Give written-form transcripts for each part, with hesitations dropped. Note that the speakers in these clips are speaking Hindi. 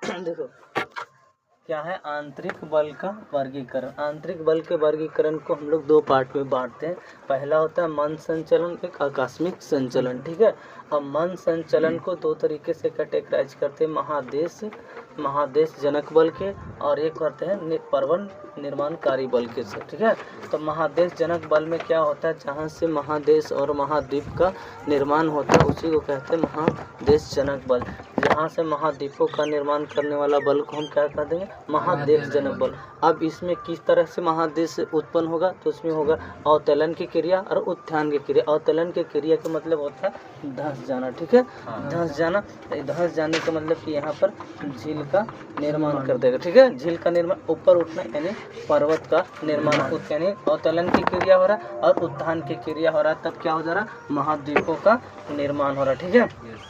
देखो क्या है आंतरिक बल का वर्गीकरण। आंतरिक बल के वर्गीकरण को हम लोग दो पार्ट में बांटते हैं। पहला होता है मन संचलन, एक आकस्मिक संचलन। ठीक है। अब मन संचलन को दो तरीके से कैटेगराइज करते हैं, महादेश जनक बल के, और एक करते हैं पर्वत निर्माणकारी बल के से। ठीक है। तो महादेश जनक बल में क्या होता है, जहाँ से महादेश और महाद्वीप का निर्माण होता है उसी को कहते हैं महादेश जनक बल। जहाँ से महाद्वीपों का निर्माण करने वाला बल को हम क्या कर देंगे, महादेश जनक बल। अब इसमें किस तरह से महादेश उत्पन्न होगा, तो उसमें होगा अवतलन की क्रिया और उत्थान की क्रिया। अवतलन की क्रिया का मतलब होता है धंस जाना। ठीक है। धंस जाना, धंस जाने का मतलब कि यहाँ पर झील का निर्माण कर देगा। ठीक है। झील का निर्माण, ऊपर उठना यानी पर्वत का निर्माण, यानी अवतलन की क्रिया हो रहा है और उत्थान की क्रिया हो रहा है, तब क्या हो जा रहा है, महाद्वीपों का निर्माण हो रहा है। ठीक है,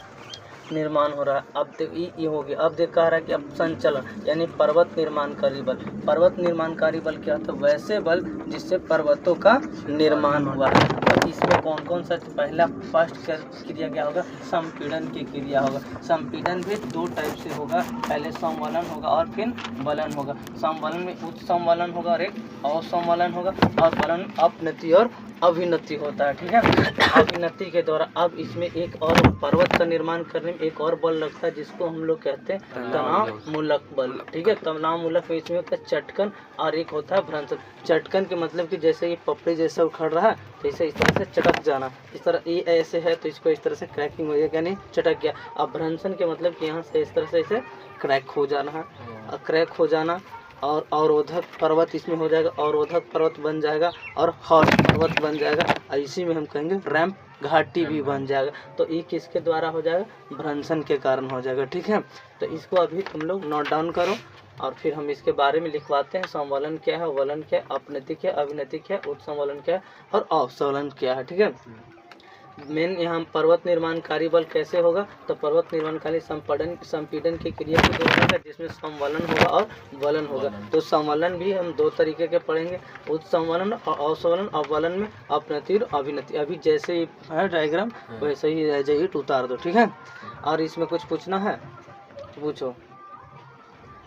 निर्माण हो रहा है। अब ये हो गया। अब देख कह रहा है कि अब संचलन यानी पर्वत निर्माणकारी बल। पर्वत निर्माणकारी बल क्या होता है, वैसे बल जिससे पर्वतों का निर्माण हुआ है। तो इसमें कौन कौन सा, पहला फर्स्ट क्रिया क्या होगा, संपीड़न की क्रिया होगा। संपीड़न भी दो टाइप से होगा, पहले संवलन होगा और फिर बलन होगा। संवलन में उच्च संवलन होगा और एक असंवलन होगा, और बलन अपनति और अभिनति होता है। ठीक है। अभिनति के द्वारा अब इसमें एक और पर्वत का निर्माण करने में एक और बल लगता है, जिसको हम लोग कहते हैं तनाव मूलक बल। ठीक है। तनाव मूलक में इसमें होता है चटकन और एक होता है भ्रंशन। चटकन के मतलब कि जैसे ये पपड़ी जैसा उखड़ रहा है, तो इसे इस तरह से चटक जाना। इस तरह ये ऐसे है तो इसको इस तरह से क्रैकिंग हो गया, यानी चटक गया। अब भ्रंशन के मतलब कि यहाँ से इस तरह से इसे क्रैक हो जाना है, क्रैक हो जाना। और अवरोधक पर्वत इसमें हो जाएगा, अवरोधक पर्वत बन जाएगा और हॉर्स पर्वत बन जाएगा। इसी में हम कहेंगे रैंप घाटी भी बन जाएगा। तो ये किसके द्वारा हो जाएगा, भ्रंशन के कारण हो जाएगा। ठीक है। तो इसको अभी तुम लोग नोट डाउन करो और फिर हम इसके बारे में लिखवाते हैं। संवलन क्या है, वलन क्या है, अपनति क्या है, अभिनति क्या है, उत्संवलन क्या है और अवसवलन क्या है। ठीक है। मेन यहाँ पर्वत निर्माणकारी बल कैसे होगा, तो पर्वत निर्माणकारी संपीड़न की क्रिया के दो होगा, जिसमें संवलन होगा और वलन होगा। तो संवलन भी हम दो तरीके के पढ़ेंगे, उत्संवलन और अवसवलन। और वलन में अपनति और अभिनति। अभी जैसे ही है डायग्राम वैसे ही एज इट उतार दो। ठीक है। और इसमें कुछ पूछना है तो पूछो।